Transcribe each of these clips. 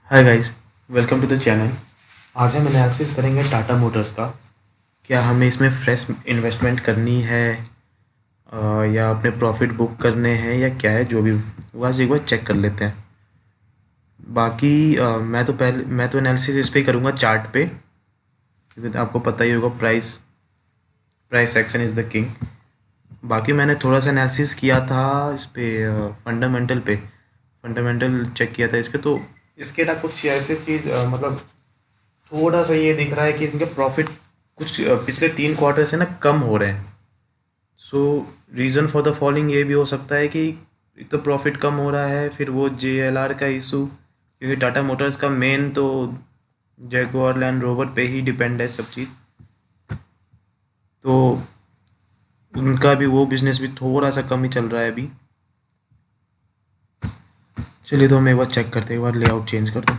Hi guys, welcome to the channel. आज हम analysis करेंगे टाटा मोटर्स का। क्या हमें इसमें फ्रेश इन्वेस्टमेंट करनी है या अपने प्रॉफिट बुक करने हैं या क्या है, जो भी वो आज एक बार चेक कर लेते हैं। बाकी मैं तो एनालिसिस इस पे ही करूँगा, चार्ट पे, क्योंकि आपको पता ही होगा price price action is the king. बाकी मैंने थोड़ा सा एनालिसिस किया था इस पे, फंडामेंटल चेक किया था इसके। तो इसके ना कुछ ऐसे चीज़ मतलब थोड़ा सा ये दिख रहा है कि इनके प्रॉफिट कुछ पिछले 3 क्वार्टर से ना कम हो रहे हैं। सो रीज़न फॉर द फॉलोइंग ये भी हो सकता है कि एक तो प्रॉफिट कम हो रहा है, फिर वो JLR का इशू, क्योंकि टाटा मोटर्स का मेन तो जैगुआर लैंड रोवर पे ही डिपेंड है सब चीज़। तो उनका भी वो बिजनेस भी थोड़ा सा कम ही चल रहा है अभी। चलिए तो हम एक बार चेक करते हैं, एक बार लेआउट चेंज कर दूँ।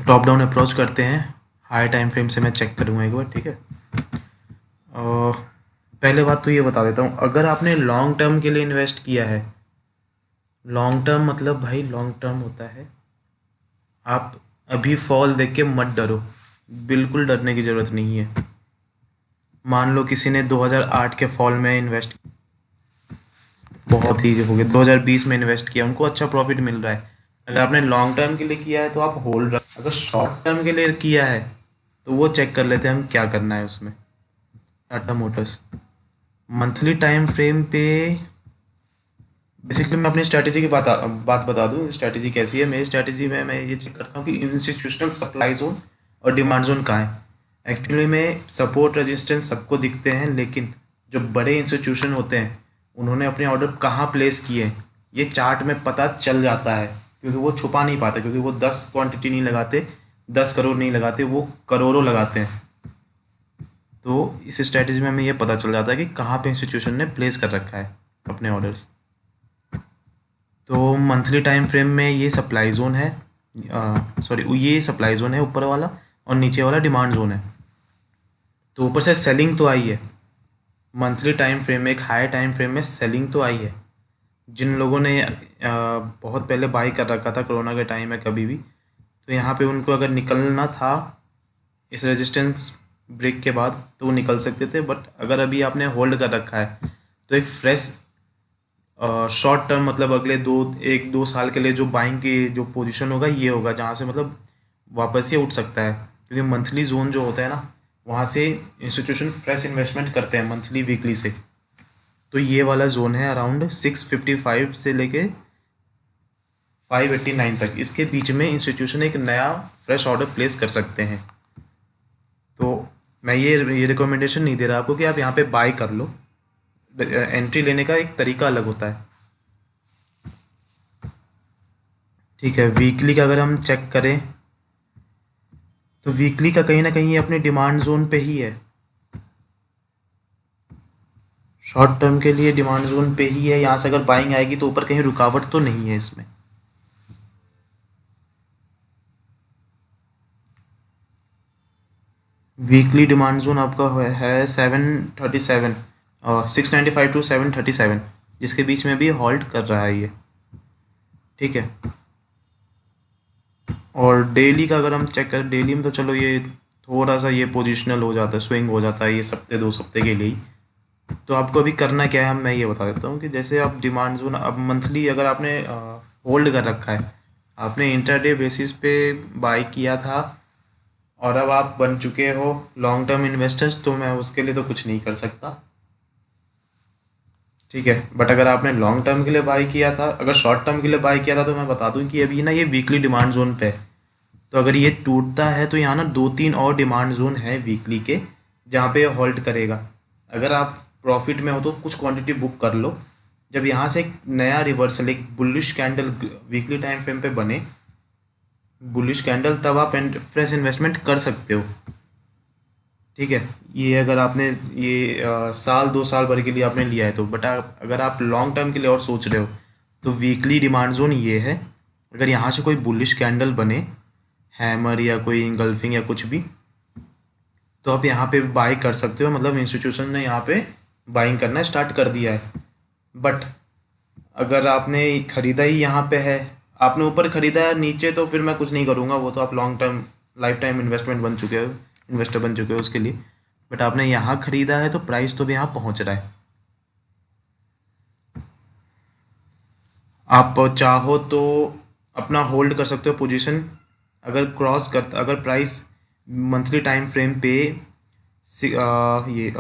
टॉप डाउन अप्रोच करते हैं। हाई टाइम फ्रेम से मैं चेक करूँगा एक बार, ठीक है। और पहले बात तो ये बता देता हूँ, अगर आपने लॉन्ग टर्म के लिए इन्वेस्ट किया है, लॉन्ग टर्म मतलब भाई लॉन्ग टर्म होता है, आप अभी फॉल देख के मत डरो, बिल्कुल डरने की ज़रूरत नहीं है। मान लो किसी ने 2008 के फॉल में इन्वेस्ट, बहुत ही हो गया, 2020 में इन्वेस्ट किया, उनको अच्छा प्रॉफिट मिल रहा है। अगर आपने लॉन्ग टर्म के लिए किया है तो आप होल्ड रख, अगर शॉर्ट टर्म के लिए किया है तो वो चेक कर लेते हैं हम क्या करना है उसमें। Tata Motors monthly time frame पे, बेसिकली मैं अपनी स्ट्रैटेजी की बात बता दूं, स्ट्रैटेजी कैसी है। मेरी स्ट्रैटेजी में मैं ये चेक करता हूँ कि इंस्टीट्यूशनल सप्लाई जोन और डिमांड जोन कहाँ है। एक्चुअली में सपोर्ट रेजिस्टेंस सबको दिखते हैं, लेकिन जो बड़े इंस्टीट्यूशन होते हैं उन्होंने अपने ऑर्डर कहाँ प्लेस किए हैं ये चार्ट में पता चल जाता है, क्योंकि वो छुपा नहीं पाते, क्योंकि वो 10 क्वांटिटी नहीं लगाते, 10 करोड़ नहीं लगाते, वो करोड़ों लगाते हैं। तो इस स्ट्रैटेजी में हमें ये पता चल जाता है कि कहाँ पे इंस्टीट्यूशन ने प्लेस कर रखा है अपने ऑर्डर्स। तो मंथली टाइम फ्रेम में ये सप्लाई जोन है, सॉरी ये सप्लाई जोन है ऊपर वाला, और नीचे वाला डिमांड जोन है। तो ऊपर से सेलिंग तो आई है, मंथली टाइम फ्रेम में, एक हाई टाइम फ्रेम में सेलिंग तो आई है। जिन लोगों ने बहुत पहले बाई कर रखा था कोरोना के टाइम में कभी भी, तो यहाँ पे उनको अगर निकलना था इस रेजिस्टेंस ब्रेक के बाद तो वो निकल सकते थे। बट अगर अभी आपने होल्ड कर रखा है तो एक फ्रेश शॉर्ट टर्म, मतलब अगले 1-2 साल के लिए जो बाइंग की जो पोजीशन होगा ये होगा, जहाँ से मतलब वापस ये उठ सकता है, क्योंकि मंथली जोन जो होता है ना, वहाँ से इंस्टीट्यूशन फ्रेश इन्वेस्टमेंट करते हैं मंथली वीकली से। तो ये वाला जोन है अराउंड 655 से लेके 589 तक, इसके बीच में इंस्टीट्यूशन एक नया फ्रेश ऑर्डर प्लेस कर सकते हैं। तो मैं ये रिकमेंडेशन नहीं दे रहा आपको कि आप यहाँ पे बाय कर लो, एंट्री लेने का एक तरीका अलग होता है, ठीक है। वीकली का अगर हम चेक करें तो वीकली का कहीं ना कहीं ये अपने डिमांड जोन पे ही है, शॉर्ट टर्म के लिए डिमांड जोन पे ही है। यहाँ से अगर बाइंग आएगी तो ऊपर कहीं रुकावट तो नहीं है इसमें। वीकली डिमांड जोन आपका है 737 और 695 टू 737, जिसके बीच में भी हॉल्ट कर रहा है ये, ठीक है। और डेली का अगर हम चेक करें, डेली में तो चलो ये थोड़ा सा ये पोजिशनल हो जाता है, स्विंग हो जाता है, ये हफ्ते 2 हफ्ते के लिए ही। तो आपको अभी करना क्या है, मैं ये बता देता हूँ कि जैसे आप डिमांड जोन, अब मंथली अगर आपने होल्ड कर रखा है, आपने इंटरडे बेसिस पे बाई किया था और अब आप बन चुके हो लॉन्ग टर्म इन्वेस्टर्स, तो मैं उसके लिए तो कुछ नहीं कर सकता, ठीक है। बट अगर आपने लॉन्ग टर्म के लिए बाई किया था, अगर शॉर्ट टर्म के लिए बाई किया था, तो मैं बता दूं कि अभी ना ये वीकली डिमांड जोन पे है। तो अगर ये टूटता है तो यहाँ ना 2-3 और डिमांड जोन है वीकली के, जहाँ पे होल्ड करेगा। अगर आप प्रॉफिट में हो तो कुछ क्वांटिटी बुक कर लो। जब यहाँ से एक नया रिवर्सल, एक bullish candle weekly time frame पे बने, बुलिश कैंडल, तब आप फ्रेश इन्वेस्टमेंट कर सकते हो, ठीक है। ये अगर आपने ये साल 2 साल भर के लिए आपने लिया है तो, बट अगर आप लॉन्ग टर्म के लिए और सोच रहे हो तो वीकली डिमांड जोन ये है। अगर यहाँ से कोई बुलिश कैंडल बने, हैमर या कोई इंगल्फिंग या कुछ भी, तो आप यहाँ पे बाई कर सकते हो, मतलब इंस्टीट्यूशन ने यहाँ पे बाइंग करना स्टार्ट कर दिया है। बट अगर आपने खरीदा ही यहाँ पे है, आपने ऊपर खरीदा है नीचे, तो फिर मैं कुछ नहीं करूँगा, वो तो आप long term life time investment बन चुके हो, इन्वेस्टर बन चुके हो उसके लिए। बट आपने यहाँ खरीदा है तो प्राइस तो भी यहाँ पहुँच रहा है। आप चाहो तो अपना होल्ड कर सकते हो पोजीशन। अगर प्राइस मंथली टाइम फ्रेम पे ये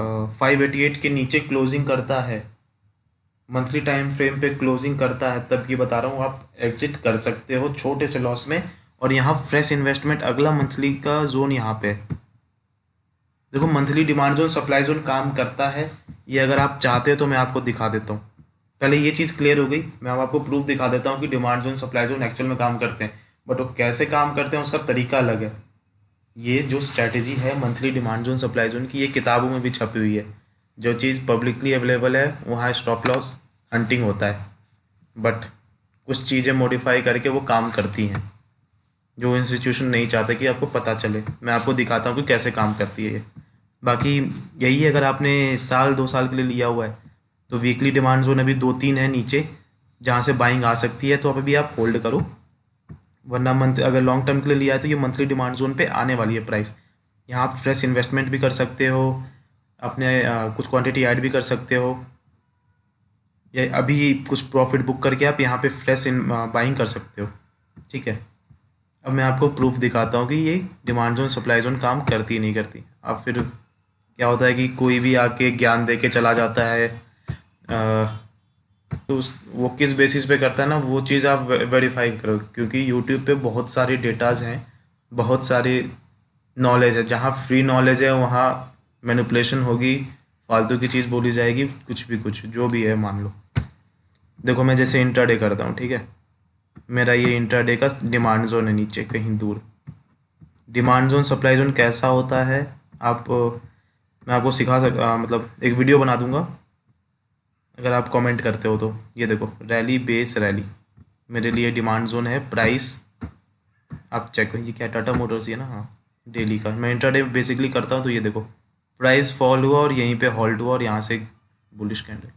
588 के नीचे क्लोजिंग करता है, मंथली टाइम फ्रेम पे क्लोजिंग करता है, तब ये बता रहा हूँ आप एग्जिट कर सकते हो छोटे से लॉस में। और यहाँ फ्रेश इन्वेस्टमेंट अगला मंथली का जोन यहाँ पे है। देखो monthly demand zone supply zone काम करता है, ये अगर आप चाहते हो तो मैं आपको दिखा देता हूँ। पहले ये चीज़ क्लियर हो गई, मैं अब आपको प्रूफ दिखा देता हूँ कि demand zone supply zone actual में काम करते हैं। बट वो कैसे काम करते हैं उसका तरीका अलग है। ये जो स्ट्रैटेजी है monthly demand zone supply zone की, ये किताबों में भी छपी हुई है। जो चीज़ पब्लिकली अवेलेबल है वहाँ स्टॉप लॉस हंटिंग होता है, बट कुछ चीज़ें मॉडिफाई करके वो काम करती हैं, जो इंस्टीट्यूशन नहीं चाहते कि आपको पता चले। मैं आपको दिखाता हूँ कि कैसे काम करती है ये। बाकी यही है, अगर आपने साल 2 साल के लिए लिया हुआ है तो वीकली डिमांड जोन अभी 2-3 है नीचे जहाँ से बाइंग आ सकती है, तो अभी आप होल्ड करो। वरना अगर लॉन्ग टर्म के लिए लिया है तो ये मंथली डिमांड जोन पे आने वाली है प्राइस। यहाँ आप फ्रेश इन्वेस्टमेंट भी कर सकते हो, अपने कुछ क्वांटिटी ऐड भी कर सकते हो, या अभी कुछ प्रॉफिट बुक करके आप यहाँ पे फ्रेश बाइंग कर सकते हो। ठीक है, अब मैं आपको प्रूफ दिखाता हूँ कि ये डिमांड जोन सप्लाई जोन काम करती नहीं करती। अब फिर क्या होता है कि कोई भी आके ज्ञान दे के चला जाता है, तो वो किस बेसिस पे करता है ना, वो चीज़ आप वेरीफाई करो, क्योंकि यूट्यूब पे बहुत सारे डेटाज हैं, बहुत सारी नॉलेज है। जहाँ फ्री नॉलेज है वहाँ मैनिपुलेशन होगी, फालतू की चीज़ बोली जाएगी, कुछ भी कुछ जो भी है मान लो। देखो मैं जैसे इंट्राडे करता हूँ, ठीक है, मेरा ये इंट्राडे का डिमांड जोन है नीचे कहीं दूर। डिमांड जोन सप्लाई जोन कैसा होता है मैं आपको मतलब एक वीडियो बना दूंगा अगर आप कमेंट करते हो तो। ये देखो रैली बेस रैली मेरे लिए डिमांड जोन है। प्राइस आप चेक करिए, क्या टाटा मोटर्स ही है ना, हाँ डेली का। मैं इंट्राडे बेसिकली करता हूँ, तो ये देखो प्राइस फॉल हुआ और यहीं पे हॉल्ट हुआ और यहाँ से बुलिश कैंडल।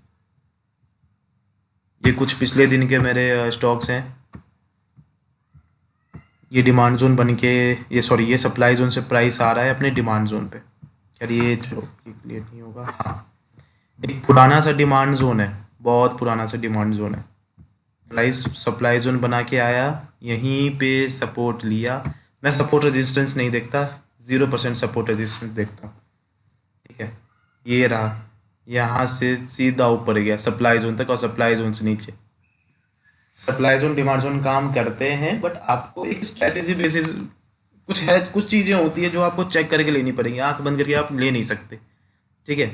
ये कुछ पिछले दिन के मेरे स्टॉक्स हैं। ये डिमांड जोन बन के ये सप्लाई जोन से प्राइस आ रहा है अपने डिमांड जोन पे। खैर ये चलो ये क्लियर नहीं होगा। हाँ, एक पुराना सा डिमांड जोन है, बहुत पुराना सा डिमांड जोन है। प्राइस सप्लाई जोन बना के आया, यहीं पे सपोर्ट लिया। मैं सपोर्ट रेजिस्टेंस नहीं देखता, 0% सपोर्ट रेजिस्टेंस देखता हूँ। ठीक है, ये रहा, यहाँ से सीधा ऊपर गया सप्लाई जोन तक और सप्लाई जोन से नीचे। सप्लाई जोन डिमांड जोन काम करते हैं, बट आपको एक स्ट्रेटेजी बेसिस कुछ चीज़ें होती है जो आपको चेक करके लेनी पड़ेंगी, आंख बंद करके आप ले नहीं सकते। ठीक है,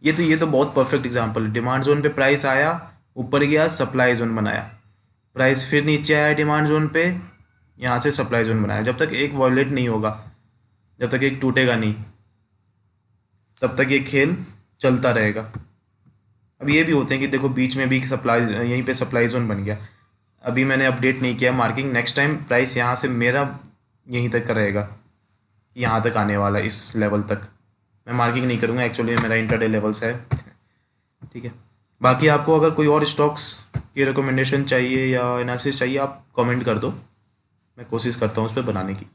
ये तो बहुत परफेक्ट एग्जांपल है। डिमांड जोन पे प्राइस आया, ऊपर गया, सप्लाई जोन बनाया, प्राइस फिर नीचे आया डिमांड जोन पे, यहाँ से सप्लाई जोन बनाया। जब तक एक वॉयलेट नहीं होगा, जब तक एक टूटेगा नहीं, तब तक ये खेल चलता रहेगा। अब ये भी होते हैं कि देखो बीच में भी यहीं पे सप्लाई जोन बन गया। अभी मैंने अपडेट नहीं किया मार्किंग, नेक्स्ट टाइम प्राइस यहाँ से मेरा यहीं तक का रहेगा, यहाँ तक आने वाला, इस लेवल तक। मैं मार्किंग नहीं करूँगा, एक्चुअली मेरा इंटरडे लेवल्स है। ठीक है, बाकी आपको अगर कोई और स्टॉक्स की रिकमेंडेशन चाहिए या एनालिसिस चाहिए, आप कमेंट कर दो, मैं कोशिश करता हूँ उस पर बनाने की।